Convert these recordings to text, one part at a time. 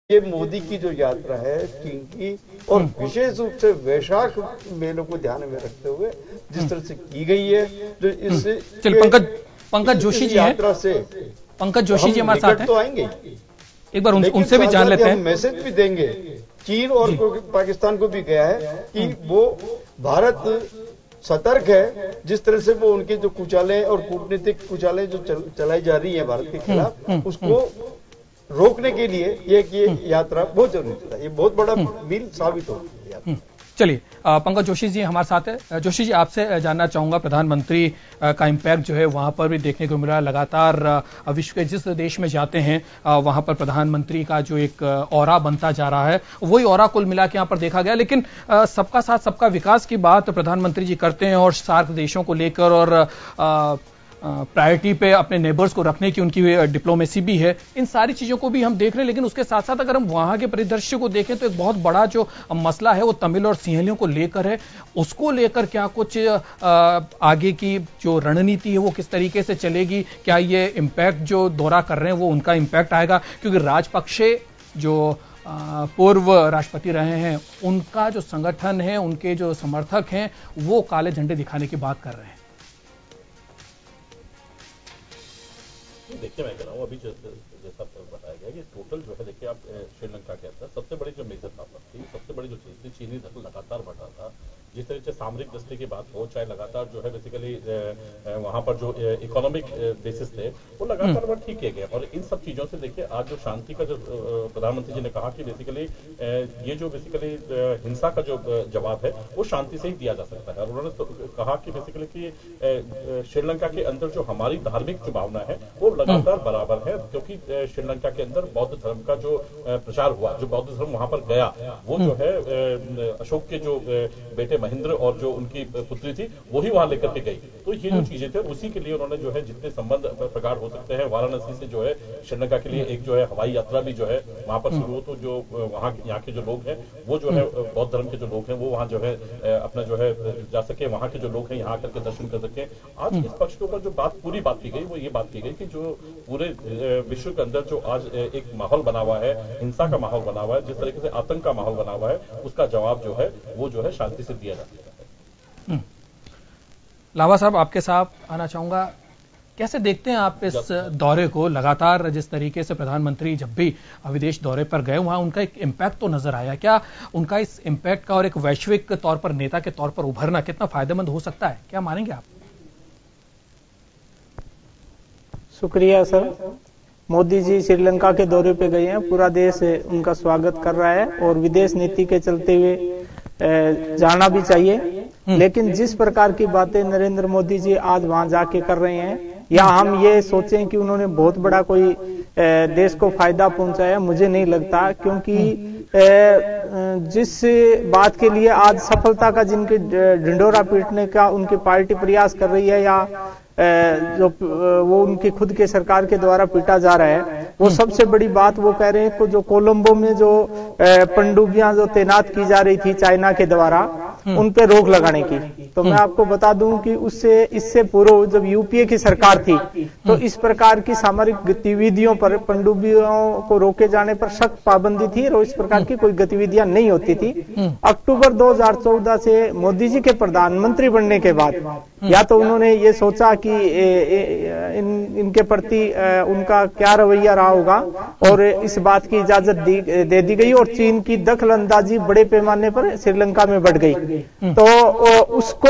ये मोदी की जो यात्रा है चीन की, और विशेष रूप से वैशाख मेलों को ध्यान में रखते हुए जिस तरह से की गई है, जो इससे पंकज जोशी जी यात्रा से पंकज जोशी जी हमारे साथ हैं, तो आएंगे, एक बार उनसे भी जान लेते हैं। मैसेज भी देंगे चीन और पाकिस्तान को भी गया है कि वो भारत सतर्क है, जिस तरह से वो उनके जो कुचाले और कूटनीतिक कुचाले जो चलाई जा रही है भारत के खिलाफ, उसको रोकने के लिए ये यात्रा बहुत जरूरी था। ये बहुत बड़ा मील साबित हो गया। चलिए पंकज जोशी जी हमारे साथ है। जोशी जी आपसे जानना चाहूंगा, प्रधानमंत्री का इम्पैक्ट जो है वहां पर भी देखने को मिला। लगातार विश्व के जिस देश में जाते हैं वहां पर प्रधानमंत्री का जो एक ऑरा बनता जा रहा है, वही ऑरा कुल मिला के यहां पर देखा गया। लेकिन सबका साथ सबका विकास की बात प्रधानमंत्री जी करते हैं और सार्क देशों को लेकर और प्रायोरिटी पे अपने नेबर्स को रखने की उनकी डिप्लोमेसी भी है। इन सारी चीजों को भी हम देख रहे हैं, लेकिन उसके साथ साथ अगर हम वहां के परिदृश्य को देखें तो एक बहुत बड़ा जो मसला है वो तमिल और सिंहलियों को लेकर है। उसको लेकर क्या कुछ आगे की जो रणनीति है वो किस तरीके से चलेगी? क्या ये इम्पैक्ट जो दौरा कर रहे हैं वो उनका इम्पैक्ट आएगा? क्योंकि राजपक्षे जो पूर्व राष्ट्रपति रहे हैं, उनका जो संगठन है, उनके जो समर्थक हैं, वो काले झंडे दिखाने की बात कर रहे हैं। देखिए, मैं कह रहा हूँ अभी जैसा बताया गया कि टोटल जो है, देखिए आप श्रीलंका के अंदर सबसे बड़ी जो मेजर प्रॉब्लम थी, सबसे बड़ी जो चीज थी, चीनी दखल लगातार बढ़ रहा था। जिस तरह से सामरिक दस्ते की बात हो, चाहे लगातार जो है बेसिकली वहां पर जो इकोनॉमिक बेसिस थे वो लगातार वह ठीक किए गए। और इन सब चीजों से देखिए आज जो शांति का जो प्रधानमंत्री जी ने कहा कि बेसिकली ये जो बेसिकली हिंसा का जो जवाब है वो शांति से ही दिया जा सकता है। और उन्होंने तो कहा कि बेसिकली कि श्रीलंका के अंदर जो हमारी धार्मिक जो भावना है वो लगातार बराबर है, क्योंकि श्रीलंका के अंदर बौद्ध धर्म का जो प्रचार हुआ, जो बौद्ध धर्म वहां पर गया, वो जो है अशोक के जो बेटे महेंद्र और जो उनकी पुत्री थी वही वहां लेकर के गई। तो ये जो चीजें थे उसी के लिए उन्होंने जो है जितने संबंध प्रगाढ़ हो सकते हैं, वाराणसी से जो है श्रीलंका के लिए एक जो है हवाई यात्रा भी जो है वहां पर शुरू हो, तो जो वहां यहाँ के जो लोग हैं वो जो है बौद्ध धर्म के जो लोग हैं वो वहां जो है अपना जो है जा सके, वहां के जो लोग हैं यहाँ आकर के दर्शन कर सके। आज इस पक्ष के ऊपर जो पूरी बात की गई वो ये बात की गई कि जो पूरे विश्व के अंदर जो आज एक माहौल बना हुआ है, हिंसा का माहौल बना हुआ है, जिस तरीके से आतंक का माहौल बना हुआ है, उसका जवाब जो है वो जो है शांति से दिया जाता है। लावा साहब आपके साथ आना चाहूंगा, कैसे देखते हैं आप इस दौरे को? लगातार जिस तरीके से प्रधानमंत्री जब भी विदेश दौरे पर गए वहां उनका एक इम्पैक्ट तो नजर आया। क्या उनका इस इम्पैक्ट का और एक वैश्विक तौर पर नेता के तौर पर उभरना कितना फायदेमंद हो सकता है? क्या मानेंगे आप? शुक्रिया सर। मोदी जी श्रीलंका के दौरे पे गए हैं, पूरा देश उनका स्वागत कर रहा है और विदेश नीति के चलते हुए जाना भी चाहिए। लेकिन जिस प्रकार की बातें नरेंद्र मोदी जी आज वहां जाके कर रहे हैं, या हम ये सोचें कि उन्होंने बहुत बड़ा कोई देश को फायदा पहुंचाया, मुझे नहीं लगता। क्योंकि जिस बात के लिए आज सफलता का जिनके ढिंढोरा पीटने का उनकी पार्टी प्रयास कर रही है, या जो वो उनकी खुद के सरकार के द्वारा पीटा जा रहा है, वो सबसे बड़ी बात वो कह रहे हैं कि जो कोलंबो में जो पनडुब्बियां जो तैनात की जा रही थी चाइना के द्वारा, उन पे रोक लगाने की। तो मैं आपको बता दूं कि इससे पूर्व जब यूपीए की सरकार थी तो इस प्रकार की सामरिक गतिविधियों पर, पनडुब्बियों को रोके जाने पर सख्त पाबंदी थी और इस प्रकार की कोई गतिविधियां नहीं होती थी। अक्टूबर 2014 से मोदी जी के प्रधानमंत्री बनने के बाद या तो उन्होंने ये सोचा कि इनके प्रति उनका क्या रवैया रहा होगा और इस बात की इजाजत दे दी गई और चीन की दखल अंदाजी बड़े पैमाने पर श्रीलंका में बढ़ गई। तो उसको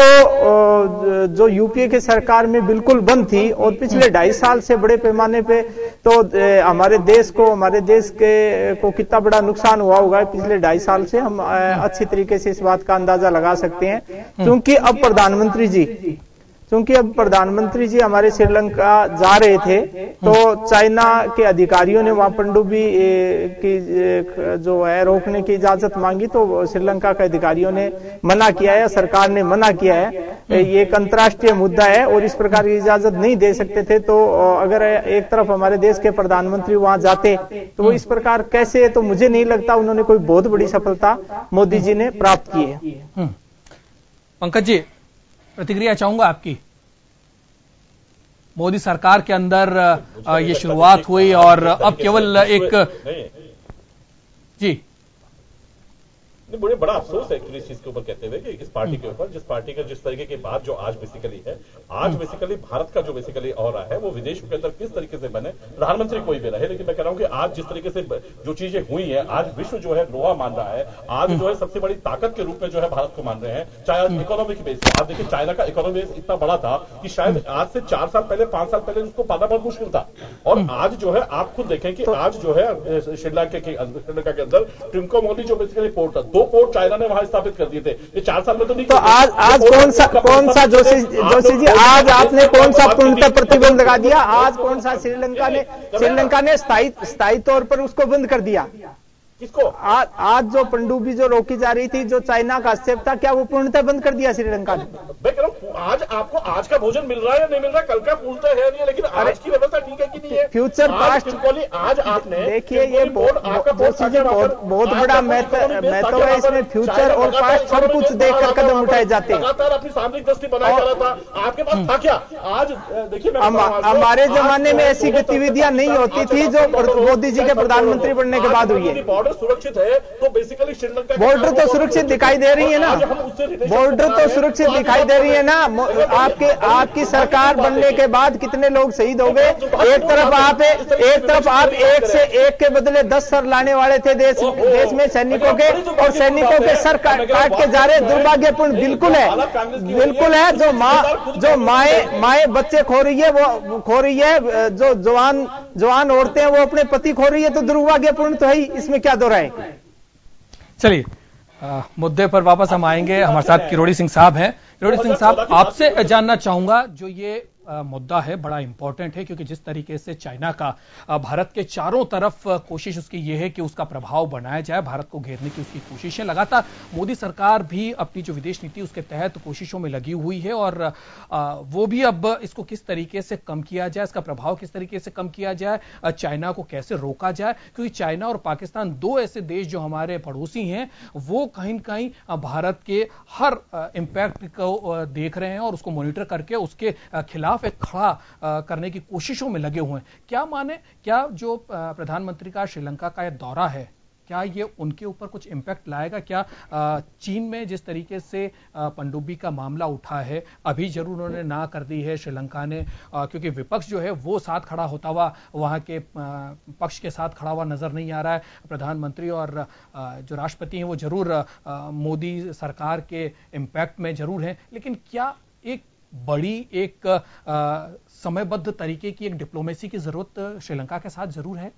जो यूपीए के सरकार में बिल्कुल बंद थी और पिछले 2.5 साल से बड़े पैमाने पे तो हमारे देश को कितना बड़ा नुकसान हुआ होगा पिछले 2.5 साल से हम अच्छी तरीके से इस बात का अंदाजा लगा सकते हैं। क्योंकि अब प्रधानमंत्री जी हमारे श्रीलंका जा रहे थे तो चाइना के अधिकारियों ने वहां पनडुब्बी की जो है रोकने की इजाजत मांगी, तो श्रीलंका के अधिकारियों ने मना किया है, सरकार ने मना किया है। ये एक अंतर्राष्ट्रीय मुद्दा है और इस प्रकार की इजाजत नहीं दे सकते थे। तो अगर एक तरफ हमारे देश के प्रधानमंत्री वहां जाते तो वो इस प्रकार कैसे, तो मुझे नहीं लगता उन्होंने कोई बहुत बड़ी सफलता मोदी जी ने प्राप्त की है। पंकज जी प्रतिक्रिया चाहूंगा आपकी। मोदी सरकार के अंदर ये शुरुआत हुई और अब केवल एक जी नहीं, मुझे बड़ा अफसोस है एक्चुअली इस चीज के ऊपर कहते हुए कि इस पार्टी के ऊपर, जिस पार्टी का जिस तरीके की बात जो आज बेसिकली है, आज बेसिकली भारत का जो बेसिकली और रहा है वो विदेशों के अंदर किस तरीके से बने, प्रधानमंत्री कोई भी रहे, लेकिन मैं कह रहा हूं कि आज जिस तरीके से जो चीजें हुई है, आज विश्व जो है लोहा मान रहा है, आज जो है सबसे बड़ी ताकत के रूप में जो है भारत को मान रहे हैं, चाहे इकोनॉमी की बेस। आप देखिए चाइना का इकोनॉमी इतना बड़ा था कि शायद आज से 4 साल पहले 5 साल पहले उसको पाना बहुत मुश्किल था, और आज जो है आप खुद देखें कि आज जो है श्रीलंका के अंदर ट्रिंकोमोली जो बेसिकली पोर्ट, 2 पोर्ट चाइना ने स्थापित कर दिए थे, ये 4 साल में तो नहीं। तो आज कौन सा जोशी जी, आज आपने कौन सा पूर्णतः प्रतिबंध लगा दिया? आज कौन सा श्रीलंका ने स्थायी तौर पर उसको बंद कर दिया? किसको? आज जो पनडुब्बी जो रोकी जा रही थी, जो चाइना का हस्तक्षेप था, क्या वो पूर्णतः बंद कर दिया श्रीलंका ने? मैं कह रहा हूं आज आपको आज का भोजन मिल रहा है या नहीं मिल रहा, कल का पूछता है नहीं है, लेकिन आज की व्यवस्था ठीक है कि नहीं है? फ्यूचर पास्ट आज आपने देखिए, ये बहुत बड़ा महत्व है इसमें। फ्यूचर और पास्ट सब कुछ देखकर कदम उठाए जाते हैं। लगातार अपनी सामरिक दृष्टि बनाया जा रहा था, आपके पास था क्या? आज देखिए हमारे जमाने में ऐसी गतिविधियां नहीं होती थी जो मोदी जी के प्रधानमंत्री बनने के बाद हुई है। सुरक्षित है तो बेसिकली श्रीलंका बॉर्डर तो सुरक्षित दिखाई दे रही है ना, बॉर्डर तो सुरक्षित दिखाई दे रही है ना। आपकी सरकार बनने के बाद कितने लोग शहीद हो गए? एक तरफ आप 1 से 1 के बदले 10 सर लाने वाले थे देश में सैनिकों के, और सैनिकों के सर काट के जा रहे। दुर्भाग्यपूर्ण बिल्कुल है। जो माए बच्चे खो रही है, वो खो रही है। जो जवान औरतें हैं वो अपने पति खो रही है, तो दुर्भाग्यपूर्ण तो है। इसमें क्या दो राय? चलिए मुद्दे पर वापस हम आएंगे। हमारे साथ किरोड़ी सिंह साहब हैं। किरोड़ी सिंह साहब, आपसे जानना चाहूंगा, जो ये मुद्दा है बड़ा इंपॉर्टेंट है, क्योंकि जिस तरीके से चाइना का भारत के चारों तरफ कोशिश उसकी ये है कि उसका प्रभाव बनाया जाए, भारत को घेरने की उसकी कोशिशें लगातार मोदी सरकार भी अपनी जो विदेश नीति उसके तहत कोशिशों में लगी हुई है, और वो भी अब इसको किस तरीके से कम किया जाए, इसका प्रभाव किस तरीके से कम किया जाए, चाइना को कैसे रोका जाए, क्योंकि चाइना और पाकिस्तान 2 ऐसे देश जो हमारे पड़ोसी हैं, वो कहीं न कहीं भारत के हर इंपैक्ट को देख रहे हैं और उसको मॉनिटर करके उसके खिलाफ एक खड़ा करने की कोशिशों में लगे हुए हैं। क्या जो प्रधानमंत्री का श्रीलंका का यह दौरा है, क्या ये उनके ऊपर कुछ इंपैक्ट लाएगा? क्या चीन में जिस तरीके से पनडुब्बी का मामला उठा है, अभी जरूर उन्होंने ना कर दी है श्रीलंका ने, क्योंकि विपक्ष जो है वो साथ खड़ा होता हुआ, वहां के पक्ष के साथ खड़ा हुआ नजर नहीं आ रहा है। प्रधानमंत्री और जो राष्ट्रपति हैं वो जरूर मोदी सरकार के इंपैक्ट में जरूर हैं, लेकिन क्या एक बड़ी एक समयबद्ध तरीके की एक डिप्लोमेसी की जरूरत श्रीलंका के साथ जरूर है?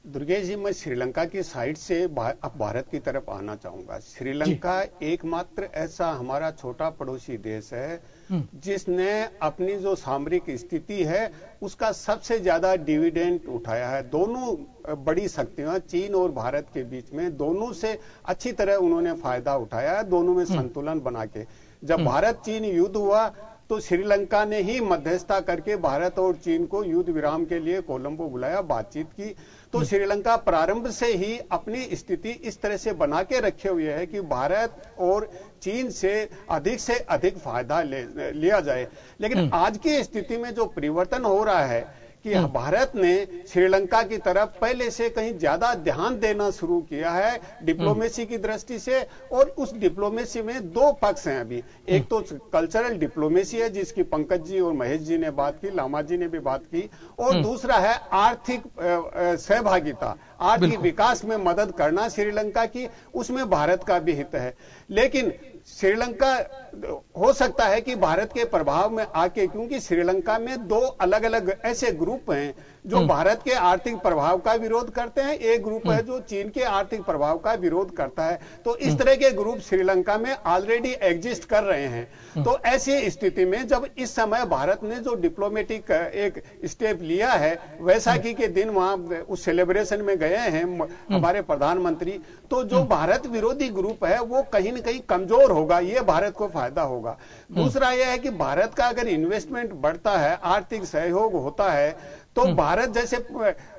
दुर्गेश जी, मैं श्रीलंका की साइड से अब भारत की तरफ आना चाहूंगा। श्रीलंका एकमात्र ऐसा हमारा छोटा पड़ोसी देश है जिसने अपनी जो सामरिक स्थिति है उसका सबसे ज्यादा डिविडेंड उठाया है। दोनों बड़ी शक्तियां चीन और भारत के बीच में, दोनों से अच्छी तरह उन्होंने फायदा उठाया है, दोनों में संतुलन बना के। जब भारत चीन युद्ध हुआ तो श्रीलंका ने ही मध्यस्थता करके भारत और चीन को युद्ध विराम के लिए कोलंबो बुलाया, बातचीत की। तो श्रीलंका प्रारंभ से ही अपनी स्थिति इस तरह से बना के रखे हुए है कि भारत और चीन से अधिक फायदा लिया जाए। लेकिन आज की स्थिति में जो परिवर्तन हो रहा है कि भारत ने श्रीलंका की तरफ पहले से कहीं ज्यादा ध्यान देना शुरू किया है डिप्लोमेसी की दृष्टि से, और उस डिप्लोमेसी में 2 पक्ष हैं अभी। एक तो कल्चरल डिप्लोमेसी है जिसकी पंकज जी और महेश जी ने बात की, लामा जी ने भी बात की, और दूसरा है आर्थिक सहभागिता, आर्थिक विकास में मदद करना श्रीलंका की, उसमें भारत का भी हित है। लेकिन श्रीलंका हो सकता है कि भारत के प्रभाव में आके, क्योंकि श्रीलंका में 2 अलग अलग ऐसे ग्रुप हैं जो भारत के आर्थिक प्रभाव का विरोध करते हैं, एक ग्रुप है जो चीन के आर्थिक प्रभाव का विरोध करता है। तो इस तरह के ग्रुप श्रीलंका में ऑलरेडी एग्जिस्ट कर रहे हैं। तो ऐसी स्थिति में जब इस समय भारत ने जो डिप्लोमेटिक एक स्टेप लिया है, वैसाखी के दिन वहां उस सेलिब्रेशन में गए हैं हमारे प्रधानमंत्री, तो जो भारत विरोधी ग्रुप है वो कहीं न कहीं कमजोर होगा, ये भारत को फायदा होगा। दूसरा यह है कि भारत का अगर इन्वेस्टमेंट बढ़ता है, आर्थिक सहयोग होता है, तो भारत जैसे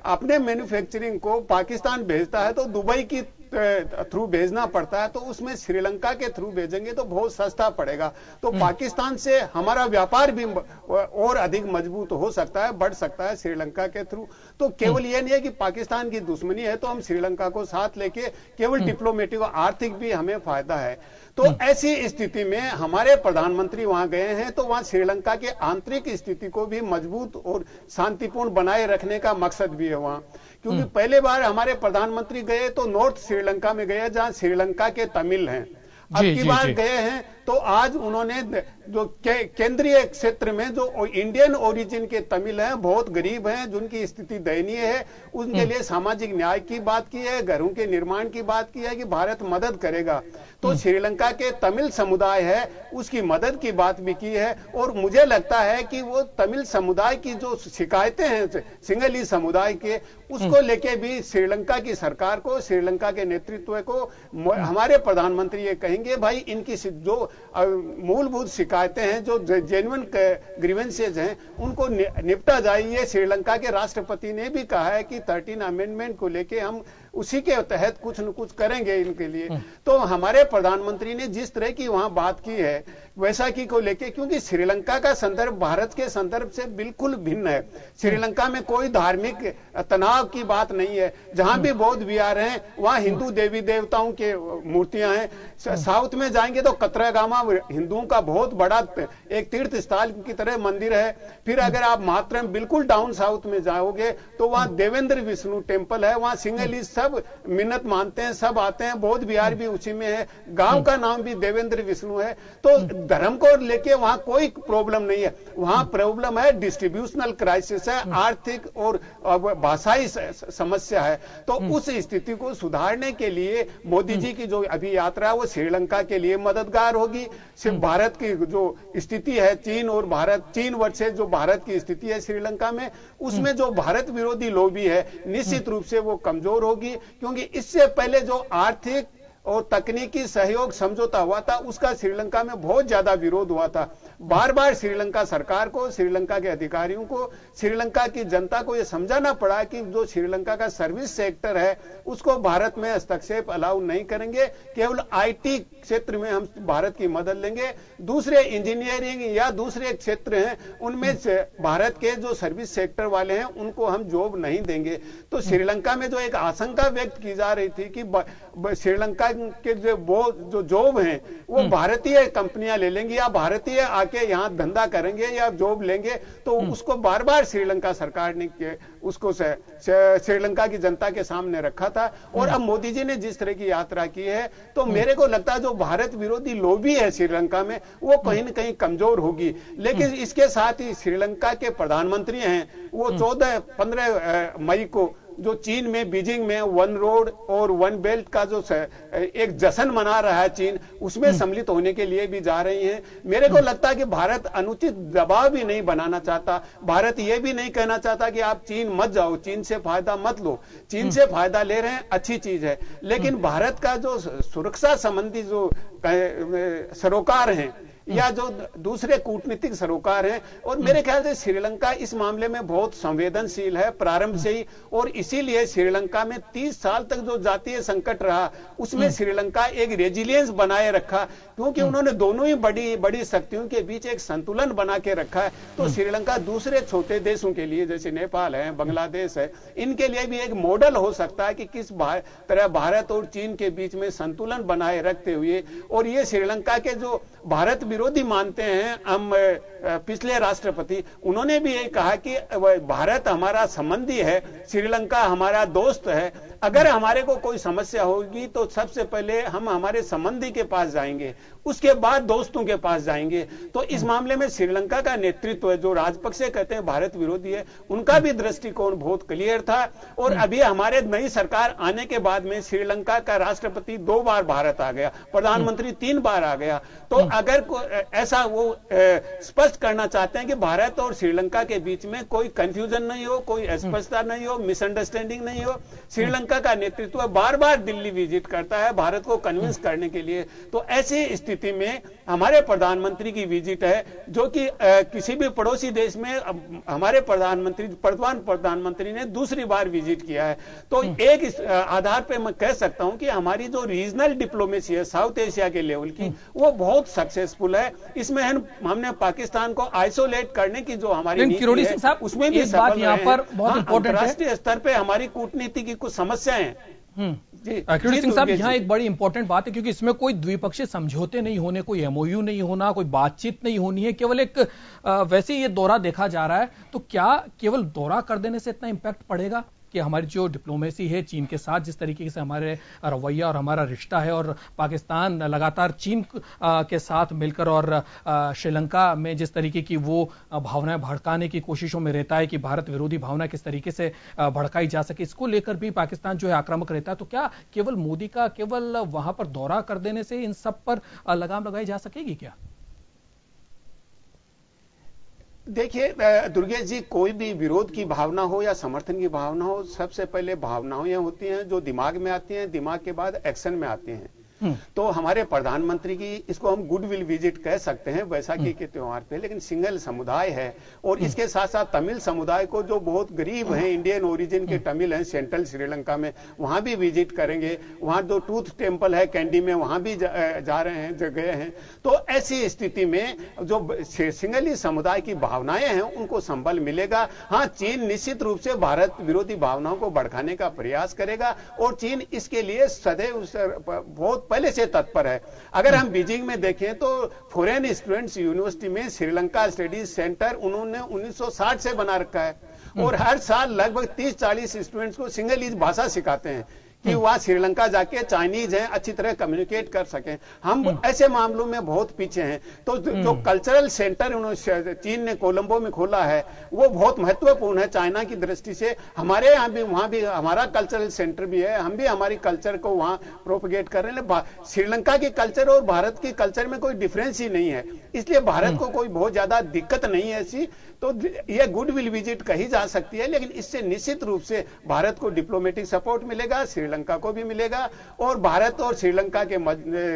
अपने मैन्युफैक्चरिंग को पाकिस्तान भेजता है तो दुबई की थ्रू भेजना पड़ता है, तो उसमें श्रीलंका के थ्रू भेजेंगे तो बहुत सस्ता पड़ेगा। तो पाकिस्तान से हमारा व्यापार भी और अधिक मजबूत हो सकता है, बढ़ सकता है श्रीलंका के थ्रू। तो केवल ये नहीं है कि पाकिस्तान की दुश्मनी है तो हम श्रीलंका को साथ लेके केवल डिप्लोमेटिक और आर्थिक भी हमें फायदा है। तो ऐसी स्थिति में हमारे प्रधानमंत्री वहां गए हैं तो वहां श्रीलंका के आंतरिक स्थिति को भी मजबूत और शांतिपूर्ण बनाए रखने का मकसद भी है वहां। क्योंकि पहले बार हमारे प्रधानमंत्री गए तो नॉर्थ श्रीलंका में गए जहां श्रीलंका के तमिल हैं। अब की बार गए हैं तो आज उन्होंने जो केंद्रीय क्षेत्र में जो इंडियन ओरिजिन के तमिल हैं, बहुत गरीब हैं, जिनकी स्थिति दयनीय है, उनके लिए सामाजिक न्याय की बात की है, घरों के निर्माण की बात की है कि भारत मदद करेगा। तो श्रीलंका के तमिल समुदाय है उसकी मदद की बात भी की है। और मुझे लगता है कि वो तमिल समुदाय की जो शिकायतें हैं सिंगली समुदाय के, उसको लेके भी श्रीलंका की सरकार को, श्रीलंका के नेतृत्व को हमारे प्रधानमंत्री ये कहेंगे भाई इनकी जो मूलभूत शिकायतें हैं, जो जेन्युइन ग्रीवेंसेज हैं, उनको निपटा जाए। ये श्रीलंका के राष्ट्रपति ने भी कहा है कि 13 अमेंडमेंट को लेके हम उसी के तहत कुछ न कुछ करेंगे इनके लिए। तो हमारे प्रधानमंत्री ने जिस तरह की वहां बात की है वैसा की को लेके, क्योंकि श्रीलंका का संदर्भ भारत के संदर्भ से बिल्कुल भिन्न है। श्रीलंका में कोई धार्मिक तनाव की बात नहीं है। जहां भी बौद्ध विहार हैं वहां हिंदू देवी देवताओं के मूर्तियां हैं। साउथ में जाएंगे तो कतरागामा हिंदुओं का बहुत बड़ा एक तीर्थ स्थल की तरह मंदिर है। फिर अगर आप मातरम बिल्कुल डाउन साउथ में जाओगे तो वहां देवेंद्र विष्णु टेम्पल है, वहां सिंगली सब मिन्नत मानते हैं, सब आते हैं। बौद्ध विहार भी उसी में है, गांव का नाम भी देवेंद्र विष्णु है। तो धर्म को लेके वहां कोई प्रॉब्लम नहीं है। वहां प्रॉब्लम है डिस्ट्रीब्यूशनल क्राइसिस है, आर्थिक और भाषाई समस्या है। तो उस स्थिति को सुधारने के लिए मोदी जी की जो अभी यात्रा है वो श्रीलंका के लिए मददगार होगी। सिर्फ भारत की जो स्थिति है चीन और भारत, 3 वर्ष से जो भारत की स्थिति है श्रीलंका में, उसमें जो भारत विरोधी लॉबी है निश्चित रूप से वो कमजोर होगी। क्योंकि इससे पहले जो आर्थिक और तकनीकी सहयोग समझौता हुआ था उसका श्रीलंका में बहुत ज्यादा विरोध हुआ था। बार बार श्रीलंका सरकार को, श्रीलंका के अधिकारियों को, श्रीलंका की जनता को यह समझाना पड़ा कि जो श्रीलंका का सर्विस सेक्टर है उसको भारत में हस्तक्षेप अलाउ नहीं करेंगे, केवल आईटी क्षेत्र में हम भारत की मदद लेंगे। दूसरे इंजीनियरिंग या दूसरे क्षेत्र हैं उनमें से भारत के जो सर्विस सेक्टर वाले हैं उनको हम जॉब नहीं देंगे। तो श्रीलंका में जो एक आशंका व्यक्त की जा रही थी कि श्रीलंका के जो जॉब हैं वो भारतीय कंपनियां ले लेंगी या भारतीय आके यहां धंधा करेंगे या जॉब लेंगे, तो उसको बार बार श्रीलंका सरकार ने उसको श्रीलंका की जनता के सामने रखा था। और अब मोदी जी ने जिस तरह की यात्रा की है तो मेरे को लगता है जो भारत विरोधी लॉबी है श्रीलंका में वो कहीं न कहीं कमजोर होगी। लेकिन इसके साथ ही श्रीलंका के प्रधानमंत्री हैं वो 14-15 मई को जो चीन में बीजिंग में 1 रोड और 1 बेल्ट का जो एक जश्न मना रहा है चीन, उसमें सम्मिलित होने के लिए भी जा रही हैं। मेरे को लगता है कि भारत अनुचित दबाव भी नहीं बनाना चाहता। भारत ये भी नहीं कहना चाहता कि आप चीन मत जाओ, चीन से फायदा मत लो। चीन से फायदा ले रहे हैं, अच्छी चीज है, लेकिन भारत का जो सुरक्षा संबंधी जो सरोकार हैं या जो दूसरे कूटनीतिक सरोकार हैं, और मेरे ख्याल से श्रीलंका इस मामले में बहुत संवेदनशील है प्रारंभ से ही। और इसीलिए श्रीलंका में 30 साल तक जो जातीय संकट रहा उसमें श्रीलंका एक रेजिलियंस बनाए रखा, क्योंकि उन्होंने दोनों ही बड़ी बड़ी शक्तियों के बीच एक संतुलन बना के रखा है। तो श्रीलंका दूसरे छोटे देशों के लिए जैसे नेपाल है, बांग्लादेश है, इनके लिए भी एक मॉडल हो सकता है कि किस तरह भारत और चीन के बीच में संतुलन बनाए रखते हुए। और ये श्रीलंका के जो भारत विरोधी मानते हैं हम पिछले राष्ट्रपति, उन्होंने भी ये कहा कि भारत हमारा संबंधी है, श्रीलंका हमारा दोस्त है। अगर हमारे को कोई समस्या होगी तो सबसे पहले हम हमारे संबंधी के पास जाएंगे, उसके बाद दोस्तों के पास जाएंगे। तो इस मामले में श्रीलंका का नेतृत्व है, जो राजपक्षे कहते हैं भारत विरोधी है, उनका भी दृष्टिकोण बहुत क्लियर था। और अभी हमारे नई सरकार आने के बाद में श्रीलंका का राष्ट्रपति 2 बार भारत आ गया, प्रधानमंत्री 3 बार आ गया। तो अगर ऐसा वो स्पष्ट करना चाहते हैं कि भारत और श्रीलंका के बीच में कोई कंफ्यूजन नहीं हो, कोई अस्पष्टता नहीं हो, मिसअंडरस्टैंडिंग नहीं हो। श्रीलंका का नेतृत्व बार बार दिल्ली विजिट करता है भारत को कन्विंस करने के लिए। तो ऐसी स्थिति में हमारे प्रधानमंत्री की विजिट है, जो कि किसी भी पड़ोसी देश में हमारे वर्तमान प्रधानमंत्री ने दूसरी बार विजिट किया है। तो एक इस आधार पर मैं कह सकता हूं कि हमारी जो रीजनल डिप्लोमेसी है साउथ एशिया के लेवल की, वो बहुत सक्सेसफुल है। इसमें हमने पाकिस्तान पाकिस्तान को आइसोलेट करने की जो हमारी नीति किरोड़ी है, सिंह साहब, उसमें भी एक बात यहाँ पर बहुत इंपॉर्टेंट है। अंतर्राष्ट्रीय स्तर पे हमारी कूटनीति की कुछ समस्याएं हैं। किरोड़ी सिंह साहब, यहाँ एक बड़ी इंपॉर्टेंट बात है, क्योंकि इसमें कोई द्विपक्षीय समझौते नहीं होने, कोई एमओयू नहीं होना, कोई बातचीत नहीं होनी है, केवल एक वैसे ही ये दौरा देखा जा रहा है। तो क्या केवल दौरा कर देने से इतना इंपैक्ट पड़ेगा कि हमारी जो डिप्लोमेसी है चीन के साथ, जिस तरीके से हमारे रवैया और हमारा रिश्ता है, और पाकिस्तान लगातार चीन के साथ मिलकर और श्रीलंका में जिस तरीके की वो भावनाएं भड़काने की कोशिशों में रहता है कि भारत विरोधी भावना किस तरीके से भड़काई जा सके, इसको लेकर भी पाकिस्तान जो है आक्रामक रहता है। तो क्या केवल मोदी का केवल वहां पर दौरा कर देने से इन सब पर लगाम लगाई जा सकेगी क्या? देखिए दुर्गेश जी, कोई भी विरोध की भावना हो या समर्थन की भावना हो, सबसे पहले भावनाएं होती हैं जो दिमाग में आती हैं, दिमाग के बाद एक्शन में आती हैं। तो हमारे प्रधानमंत्री की, इसको हम गुडविल विजिट कह सकते हैं बैसाखी के त्योहार पे, लेकिन सिंगल समुदाय है। और इसके साथ साथ तमिल समुदाय को, जो बहुत गरीब हैं, इंडियन ओरिजिन के तमिल हैं, सेंट्रल श्रीलंका में, वहां भी विजिट करेंगे। वहां जो टूथ टेम्पल है कैंडी में, वहां भी जा रहे हैं, गए हैं। तो ऐसी स्थिति में जो सिंगली समुदाय की भावनाएं हैं उनको संबल मिलेगा। हाँ, चीन निश्चित रूप से भारत विरोधी भावनाओं को भड़काने का प्रयास करेगा, और चीन इसके लिए सदैव बहुत पहले से तत्पर है। अगर हम बीजिंग में देखें तो फॉरेन स्टूडेंट्स यूनिवर्सिटी में श्रीलंका स्टडीज सेंटर उन्होंने 1960 से बना रखा है, और हर साल लगभग 30-40 स्टूडेंट्स को सिंगलीज भाषा सिखाते हैं कि वह श्रीलंका जाके चाइनीज हैं अच्छी तरह कम्युनिकेट कर सकें। हम ऐसे मामलों में बहुत पीछे हैं। तो जो कल्चरल सेंटर उन्होंने चीन ने कोलंबो में खोला है वो बहुत महत्वपूर्ण है चाइना की दृष्टि से। हमारे यहाँ भी, वहां भी हमारा कल्चरल सेंटर भी है, हम भी हमारी कल्चर को वहां प्रोपगेट कर रहे हैं। श्रीलंका की कल्चर और भारत की कल्चर में कोई डिफरेंस ही नहीं है, इसलिए भारत को कोई बहुत ज्यादा दिक्कत नहीं है ऐसी। तो यह गुडविल विजिट कही जा सकती है, लेकिन इससे निश्चित रूप से भारत को डिप्लोमेटिक सपोर्ट मिलेगा, श्रीलंका को भी मिलेगा, और भारत और श्रीलंका के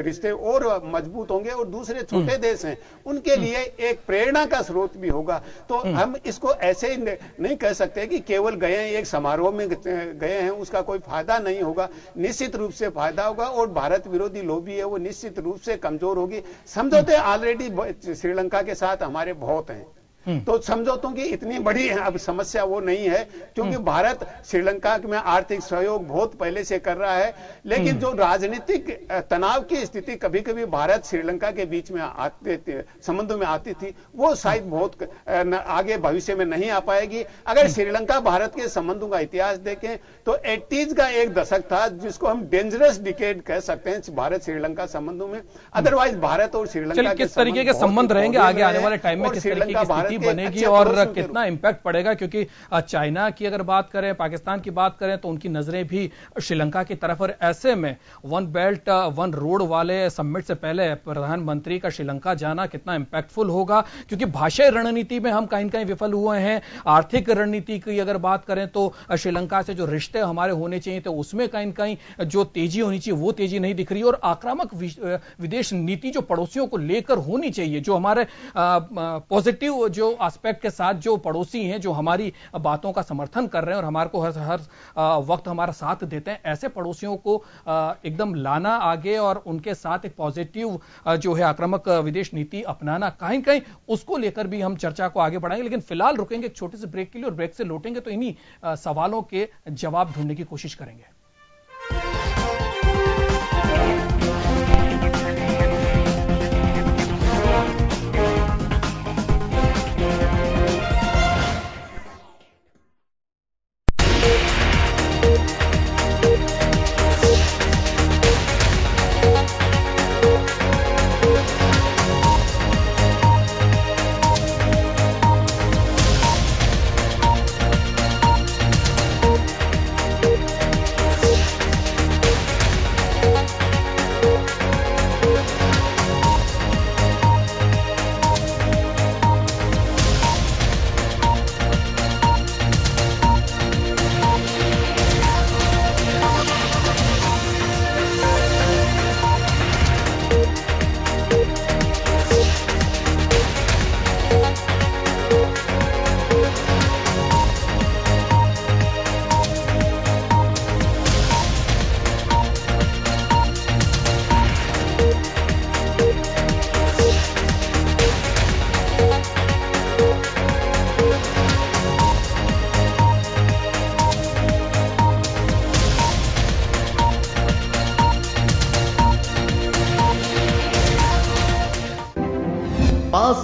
रिश्ते और मजबूत होंगे, और दूसरे छोटे देश हैं उनके लिए एक प्रेरणा का स्रोत भी होगा। तो हम इसको ऐसे ही नहीं कह सकते कि केवल गए हैं, एक समारोह में गए हैं, उसका कोई फायदा नहीं होगा। निश्चित रूप से फायदा होगा, और भारत विरोधी लॉबी है वो निश्चित रूप से कमजोर होगी। समझौते ऑलरेडी श्रीलंका के साथ हमारे बहुत हैं, तो समझौतों की इतनी बड़ी अब समस्या वो नहीं है, क्योंकि भारत श्रीलंका में आर्थिक सहयोग बहुत पहले से कर रहा है। लेकिन जो राजनीतिक तनाव की स्थिति कभी कभी भारत श्रीलंका के बीच में संबंधों में आती थी, वो शायद बहुत आगे भविष्य में नहीं आ पाएगी। अगर श्रीलंका भारत के संबंधों का इतिहास देखें तो 80s का एक दशक था जिसको हम डेंजरस डिकेड कह सकते हैं भारत श्रीलंका संबंधों में। अदरवाइज भारत और श्रीलंका किस तरीके के संबंध रहेंगे आगे आने वाले टाइम में, किस तरीके की स्थिति बनेगी और कितना इंपैक्ट पड़ेगा, क्योंकि चाइना की अगर बात करें, पाकिस्तान की बात करें, तो उनकी नजरें भी श्रीलंका की तरफ। और ऐसे में वन बेल्ट वन रोड वाले समिट से पहले प्रधानमंत्री का श्रीलंका जाना कितना इंपैक्टफुल होगा, क्योंकि भाषाई रणनीति में हम कहीं न कहीं विफल हुए हैं। आर्थिक रणनीति की अगर बात करें तो श्रीलंका से जो रिश्ते हमारे होने चाहिए तो उसमें कहीं न कहीं जो तेजी होनी चाहिए वो तेजी नहीं दिख रही, और आक्रामक विदेश नीति जो पड़ोसियों को लेकर होनी चाहिए, जो हमारे पॉजिटिव जो एस्पेक्ट के साथ जो पड़ोसी हैं, जो हमारी बातों का समर्थन कर रहे हैं और हमारे को हर वक्त हमारा साथ देते हैं, ऐसे पड़ोसियों को एकदम लाना आगे और उनके साथ एक पॉजिटिव जो है आक्रामक विदेश नीति अपनाना, कहीं कहीं उसको लेकर भी हम चर्चा को आगे बढ़ाएंगे। लेकिन फिलहाल रुकेंगे एक छोटे से ब्रेक के लिए, और ब्रेक से लौटेंगे तो इन्हीं सवालों के जवाब ढूंढने की कोशिश करेंगे।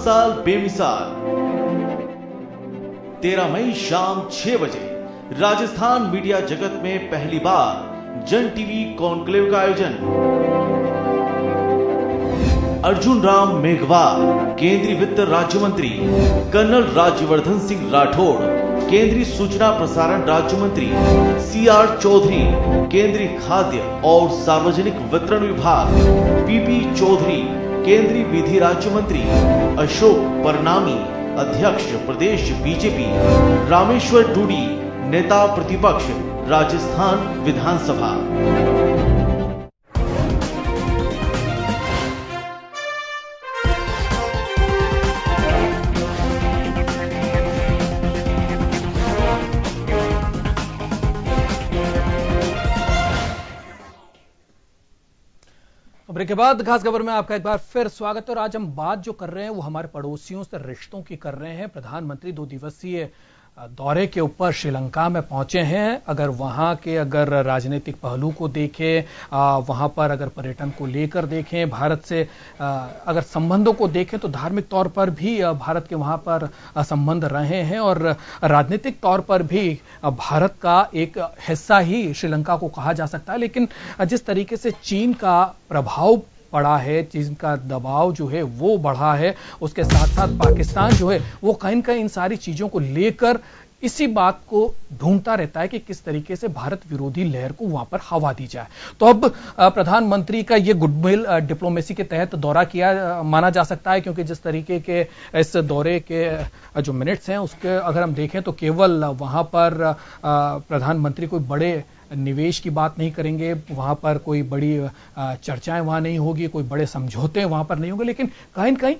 साल बेमिसाल 13 मई शाम 6 बजे राजस्थान मीडिया जगत में पहली बार जन टीवी कॉन्क्लेव का आयोजन। अर्जुन राम मेघवाल केंद्रीय वित्त राज्य मंत्री, कर्नल राज्यवर्धन सिंह राठौड़ केंद्रीय सूचना प्रसारण राज्य मंत्री, CR चौधरी केंद्रीय खाद्य और सार्वजनिक वितरण विभाग, PP चौधरी केंद्रीय विधि राज्य मंत्री, अशोक परनामी अध्यक्ष प्रदेश बीजेपी, रामेश्वर डूडी नेता प्रतिपक्ष राजस्थान विधानसभा। ब्रेक के बाद खास खबर में आपका एक बार फिर स्वागत है। और आज हम बात जो कर रहे हैं वो हमारे पड़ोसियों से रिश्तों की कर रहे हैं। प्रधानमंत्री 2 दिवसीय दौरे के ऊपर श्रीलंका में पहुंचे हैं। अगर वहां के राजनीतिक पहलू को देखें, वहां पर अगर पर्यटन को लेकर देखें, भारत से अगर संबंधों को देखें तो धार्मिक तौर पर भी भारत के वहां पर संबंध रहे हैं और राजनीतिक तौर पर भी भारत का एक हिस्सा ही श्रीलंका को कहा जा सकता है। लेकिन जिस तरीके से चीन का प्रभाव पड़ा है, चीन का दबाव जो है वो बढ़ा है, उसके साथ साथ पाकिस्तान जो है वो कहीं न कहीं इन सारी चीजों को लेकर इसी बात को ढूंढता रहता है कि किस तरीके से भारत विरोधी लहर को वहां पर हवा दी जाए। तो अब प्रधानमंत्री का ये गुडविल डिप्लोमेसी के तहत दौरा किया माना जा सकता है, क्योंकि जिस तरीके के इस दौरे के जो मिनट्स हैं उसके अगर हम देखें तो केवल वहां पर प्रधानमंत्री कोई बड़े निवेश की बात नहीं करेंगे, वहां पर कोई बड़ी चर्चाएं वहां नहीं होगी, कोई बड़े समझौते वहां पर नहीं होंगे, लेकिन कहीं न कहीं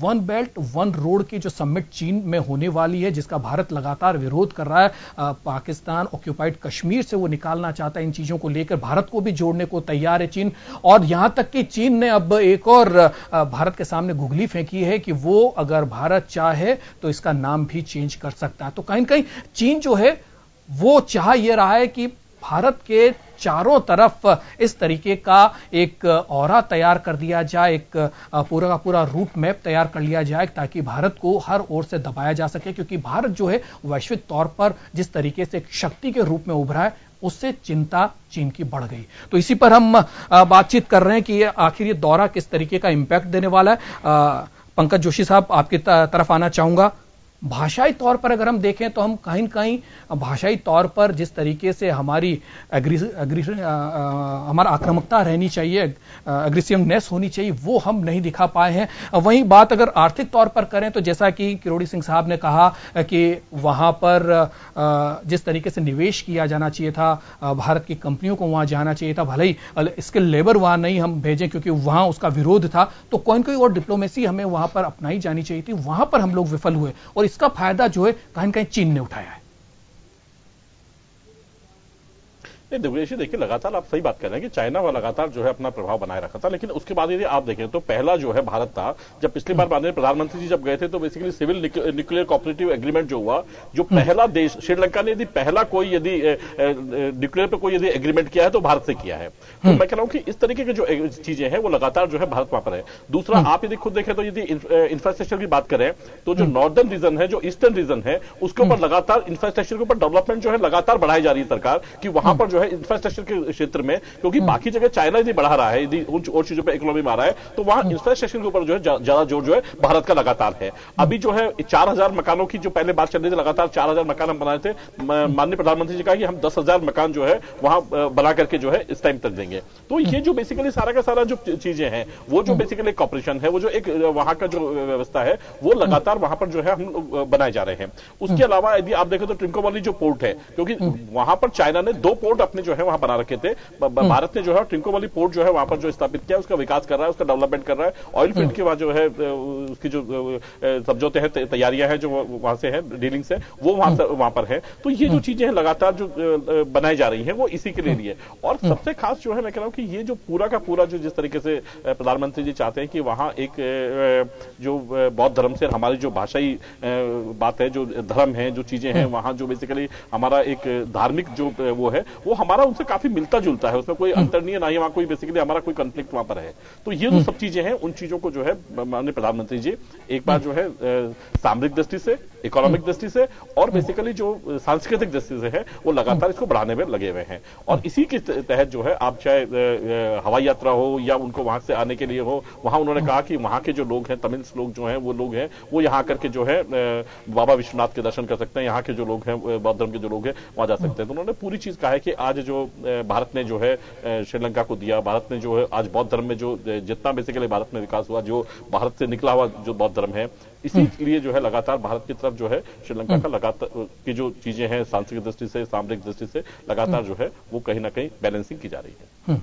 वन बेल्ट वन रोड की जो समिट चीन में होने वाली है, जिसका भारत लगातार विरोध कर रहा है, पाकिस्तान ऑक्यूपाइड कश्मीर से वो निकालना चाहता है, इन चीजों को लेकर भारत को भी जोड़ने को तैयार है चीन। और यहां तक कि चीन ने अब एक और भारत के सामने गुगली फेंकी है कि वो अगर भारत चाहे तो इसका नाम भी चेंज कर सकता है। तो कहीं न कहीं चीन जो है वो चाह ये रहा है कि भारत के चारों तरफ इस तरीके का एक ऑरा तैयार कर दिया जाए, एक पूरा का पूरा रूट मैप तैयार कर लिया जाए, ताकि भारत को हर ओर से दबाया जा सके। क्योंकि भारत जो है वैश्विक तौर पर जिस तरीके से एक शक्ति के रूप में उभरा है, उससे चिंता चीन की बढ़ गई। तो इसी पर हम बातचीत कर रहे हैं कि आखिर ये दौरा किस तरीके का इंपैक्ट देने वाला है। पंकज जोशी साहब, आपकी तरफ आना चाहूंगा। भाषाई तौर पर अगर हम देखें तो हम कहीं न कहीं भाषाई तौर पर जिस तरीके से हमारी हमारा आक्रामकता रहनी चाहिए, एग्रेसिवनेस होनी चाहिए, वो हम नहीं दिखा पाए हैं। वहीं बात अगर आर्थिक तौर पर करें तो जैसा कि किरोड़ी सिंह साहब ने कहा कि वहां पर जिस तरीके से निवेश किया जाना चाहिए था, भारत की कंपनियों को वहां जाना चाहिए था, भले ही स्किल लेबर वहां नहीं हम भेजें क्योंकि वहां उसका विरोध था, तो कोई और डिप्लोमेसी हमें वहां पर अपनाई जानी चाहिए थी। वहां पर हम लोग विफल हुए और इसका फायदा जो है कहीं न कहीं चीन ने उठाया है। देखिए लगातार आप सही बात कर रहे हैं कि चाइना वाला लगातार जो है अपना प्रभाव बनाए रखा था, लेकिन उसके बाद यदि आप देखें तो पहला जो है भारत था, जब पिछली बार माननीय प्रधानमंत्री जी जब गए थे तो basically civil nuclear cooperative agreement जो हुआ, जो पहला देश श्रीलंका ने यदि पहला कोई यदि न्यूक्लियर पे कोई यदि एग्रीमेंट किया है तो भारत से किया है। तो मैं कह रहा हूं कि इस तरीके की जो चीजें हैं वो लगातार जो है भारत वहां पर है। दूसरा, आप यदि खुद देखें तो यदि इंफ्रास्ट्रक्चर की बात करें तो जो नॉर्दर्न रीजन है, जो ईस्टर्न रीजन है, उसके ऊपर लगातार इंफ्रास्ट्रक्चर के ऊपर डेवलपमेंट जो है लगातार बढ़ाई जा रही है सरकार, कि वहां पर जो है इंफ्रास्ट्रक्चर के क्षेत्र में, क्योंकि बाकी जगह चाइना यदि बढ़ा रहा है, यदि और चीजों पे इकोनॉमी में आ रहा है, तो वहां इंफ्रास्ट्रक्चर के ऊपर जो है ज्यादा जोर जो है भारत का लगातार है। अभी जो है 4000 मकानों की जो पहले बात चल रही थी, लगातार 4000 मकान हम बनाए थे। माननीय प्रधानमंत्री जी कहा कि हम 10,000 मकान जो है वहां बना करके जो है इस टाइम तक देंगे। तो ये जो बेसिकली सारा का सारा जो चीजें हैं, वो जो बेसिकली कॉपरेशन है, वो जो एक वहां का जो व्यवस्था है, वो लगातार वहां पर जो है हम बनाए जा रहे हैं। उसके अलावा यदि आप देखें तो ट्रिंकोमाली जो पोर्ट है, क्योंकि वहां पर चाइना ने 2 पोर्ट अपने जो है वहां बना रखे थे, भारत ने जो है ट्रिंकोमाली पोर्ट जो है वहां पर जो स्थापित किया, उसका विकास कर रहा है, उसका डेवलपमेंट कर रहा है। ऑयल फील्ड के बाद जो है उसकी जो समझौते हैं, तैयारियां हैं जो वहां से है, डीलिंग्स है, वो वहां पर है। तो ये जो चीजें हैं लगातार जो बनाई जा रही हैं वो इसी के लिए। और सबसे खास जो है मैं कह रहा हूं कि ये जो पूरा का पूरा जो जिस तरीके से प्रधानमंत्री जी चाहते हैं कि वहां एक जो बौद्ध धर्म से हमारी जो भाषाई बात है, जो धर्म है, जो चीजें हैं, वहां जो बेसिकली हमारा एक धार्मिक जो वो है, वो वो हमारा उनसे काफी मिलता जुलता है, उसमें कोई अंतर नहीं है, ना ही वहां कोई बेसिकली हमारा कोई कंफ्लिक्ट वहां पर है। तो ये जो सब चीजें हैं, उन चीजों को जो है माननीय प्रधानमंत्री जी एक बार जो है सामरिक दृष्टि से, इकोनॉमिक दृष्टि से और बेसिकली जो सांस्कृतिक दृष्टि से है, वो लगातार इसको बढ़ाने में लगे हुए हैं। और इसी के तहत जो है, आप चाहे हवाई यात्रा हो या उनको वहां से आने के लिए हो, वहां उन्होंने कहा कि वहां के जो लोग हैं, तमिल लोग जो हैं, वो लोग हैं, वो यहाँ करके जो है बाबा विश्वनाथ के दर्शन कर सकते हैं, यहाँ के जो लोग हैं, बौद्ध धर्म के जो लोग हैं, वहां जा सकते हैं। तो उन्होंने पूरी चीज कहा है कि आज जो भारत ने जो है श्रीलंका को दिया, भारत ने जो है आज बौद्ध धर्म में जो जितना बेसिकली भारत में विकास हुआ, जो भारत से निकला हुआ जो बौद्ध धर्म है, इसीलिए जो है लगातार भारत की तरफ जो है श्रीलंका का लगातार की जो चीजें हैं सांस्कृतिक दृष्टि से, सामरिक दृष्टि से लगातार जो है वो कहीं ना कहीं बैलेंसिंग की जा रही है।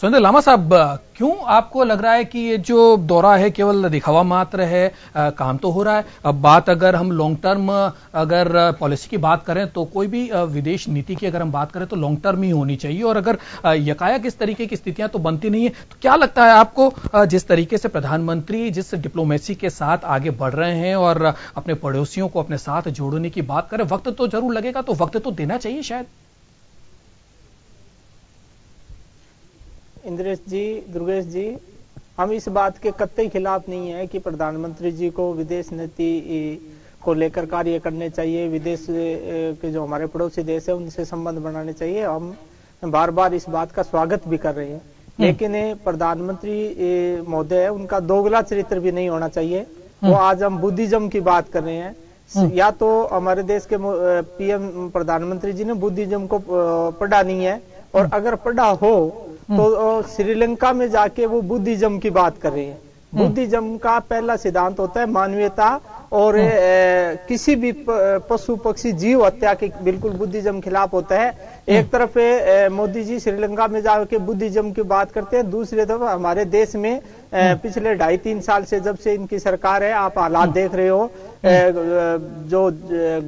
सुरेंद्र लामा साहब, क्यों आपको लग रहा है कि ये जो दौरा है केवल दिखावा मात्र है? काम तो हो रहा है। अब बात अगर हम लॉन्ग टर्म अगर पॉलिसी की बात करें तो कोई भी विदेश नीति की अगर हम बात करें तो लॉन्ग टर्म ही होनी चाहिए, और अगर यकायक इस तरीके की स्थितियां तो बनती नहीं है। तो क्या लगता है आपको, जिस तरीके से प्रधानमंत्री जिस डिप्लोमेसी के साथ आगे बढ़ रहे हैं और अपने पड़ोसियों को अपने साथ जोड़ने की बात करें, वक्त तो जरूर लगेगा, तो वक्त तो देना चाहिए शायद? इंद्रेश जी, दुर्गेश जी, हम इस बात के कतई खिलाफ नहीं है कि प्रधानमंत्री जी को विदेश नीति को लेकर कार्य करने चाहिए, विदेश के जो हमारे पड़ोसी देश है उनसे संबंध बनाने चाहिए। हम बार बार इस बात का स्वागत भी कर रहे हैं, लेकिन प्रधानमंत्री महोदय उनका दोगला चरित्र भी नहीं होना चाहिए। वो आज हम बुद्धिज्म की बात कर रहे हैं, या तो हमारे देश के पीएम प्रधानमंत्री जी ने बुद्धिज्म को पढ़ा नहीं है, और अगर पढ़ा हो तो श्रीलंका में जाके वो बुद्धिज्म की बात कर रहे हैं। बुद्धिज्म का पहला सिद्धांत होता है मानवीयता, और किसी भी पशु पक्षी जीव हत्या के बिल्कुल बुद्धिज्म खिलाफ होता है। एक तरफ मोदी जी श्रीलंका में जाके बुद्धिज्म की बात करते हैं, दूसरी तरफ हमारे देश में पिछले 2.5-3 साल से जब से इनकी सरकार है, आप हालात देख रहे हो, जो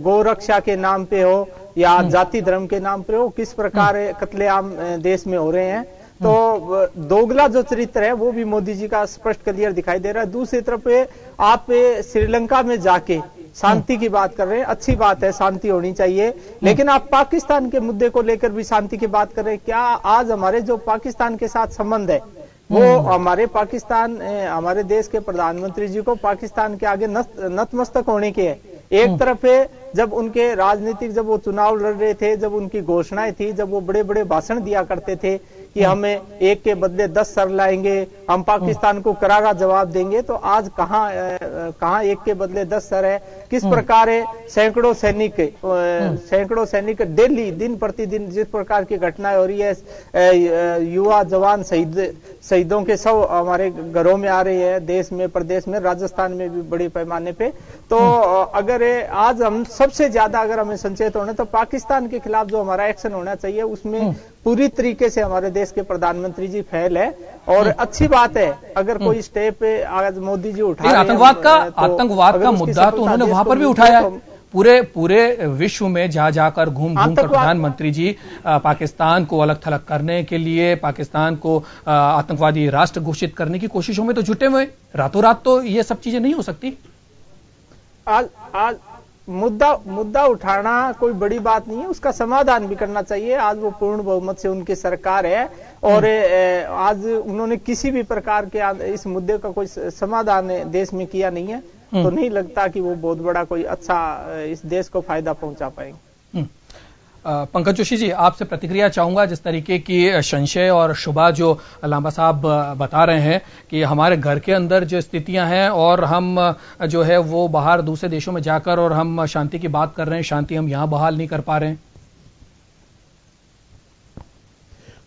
गौरक्षा के नाम पे हो या जाति धर्म के नाम पे हो, किस प्रकार कत्लेआम देश में हो रहे हैं। तो दोगला जो चरित्र है वो भी मोदी जी का स्पष्ट क्लियर दिखाई दे रहा है। दूसरी तरफ आप श्रीलंका में जाके शांति की बात कर रहे हैं, अच्छी बात है, शांति होनी चाहिए, लेकिन आप पाकिस्तान के मुद्दे को लेकर भी शांति की बात कर रहे हैं। क्या आज हमारे जो पाकिस्तान के साथ संबंध है वो हमारे हमारे देश के प्रधानमंत्री जी को पाकिस्तान के आगे नतमस्तक होने के है? एक तरफ जब उनके राजनीतिक जब वो चुनाव लड़ रहे थे, जब उनकी घोषणाएं थी, जब वो बड़े बड़े भाषण दिया करते थे कि हमें एक के बदले 10 सर लाएंगे, हम पाकिस्तान को करारा जवाब देंगे, तो आज कहां एक के बदले 10 सर है? किस प्रकार सैकड़ों सैनिक डेली दिन प्रतिदिन जिस प्रकार की घटनाएं हो रही है, युवा जवान शहीदों के शव हमारे घरों में आ रही है, देश में प्रदेश में, राजस्थान में भी बड़े पैमाने पे। तो अगर आज हम सबसे ज्यादा अगर हमें संचेत होना तो पाकिस्तान के खिलाफ जो हमारा एक्शन होना चाहिए उसमें पूरी तरीके से हमारे देश के प्रधानमंत्री जी फेल है। और अच्छी बात है अगर कोई स्टेप आज मोदी जी उठा रहे हैं, आतंकवाद का मुद्दा तो उन्होंने वहां पर भी उठाया है। पूरे विश्व में जाकर घूम कर प्रधानमंत्री जी पाकिस्तान को अलग थलग करने के लिए, पाकिस्तान को आतंकवादी राष्ट्र घोषित करने की कोशिशों में तो जुटे हुए। रातों रात तो ये सब चीजें नहीं हो सकती। आज मुद्दा उठाना कोई बड़ी बात नहीं है, उसका समाधान भी करना चाहिए। आज वो पूर्ण बहुमत से उनकी सरकार है, और आज उन्होंने किसी भी प्रकार के इस मुद्दे का कोई समाधान देश में किया नहीं है, तो नहीं लगता कि वो बहुत बड़ा कोई अच्छा इस देश को फायदा पहुंचा पाएंगे। पंकज जोशी जी, आपसे प्रतिक्रिया चाहूंगा। जिस तरीके की संशय और शुबा जो लांबा साहब बता रहे हैं कि हमारे घर के अंदर जो स्थितियां हैं और हम जो है वो बाहर दूसरे देशों में जाकर और हम शांति की बात कर रहे हैं, शांति हम यहां बहाल नहीं कर पा रहे हैं।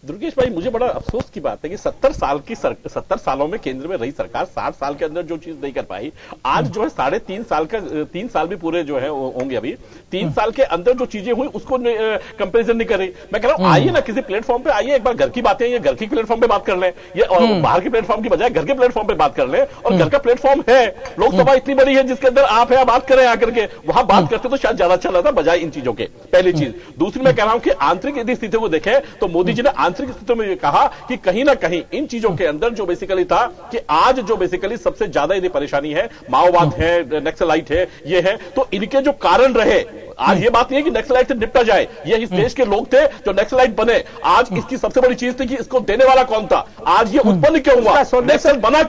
दुर्गेश भाई, मुझे बड़ा अफसोस की बात है कि 70 सालों में केंद्र में रही सरकार 60 साल के अंदर जो चीज नहीं कर पाई, आज जो है 3.5 साल भी पूरे जो है होंगे अभी, 3 साल के अंदर जो चीजें हुई उसको कंपैरिजन नहीं कर रही। मैं कह रहा हूं आइए ना किसी प्लेटफॉर्म पे आइए, एक बार घर की बातें ये घर की प्लेटफॉर्म पे बात कर लें, ये और बाहर के प्लेटफॉर्म की बजाय घर के प्लेटफॉर्म पे बात कर लें। और घर का प्लेटफॉर्म है, लोकसभा इतनी बड़ी है जिसके अंदर आप है, बात करें आकर के, वहां बात करते तो शायद ज्यादा अच्छा लगता बजाय इन चीजों के। पहली चीज। दूसरी मैं कह रहा हूं कि आंतरिक यदि स्थिति को देखें तो मोदी जी ने आंतरिक स्थिति में कहा कि कहीं ना कहीं इन चीजों के अंदर जो बेसिकली था कि आज जो बेसिकली सबसे ज्यादा यदि परेशानी है, माओवाद है, नक्सलाइट है, ये है, तो इनके जो कारण रहे आज ये बात नहीं है कि नक्सलाइट से निपटा जाए, ये इस देश के लोग थे जो नक्सलाइट बने। आज इसकी सबसे बड़ी चीज थी कि इसको देने वाला कौन था, आज ये उत्पन्न क्यों हुआ, नक्सल बना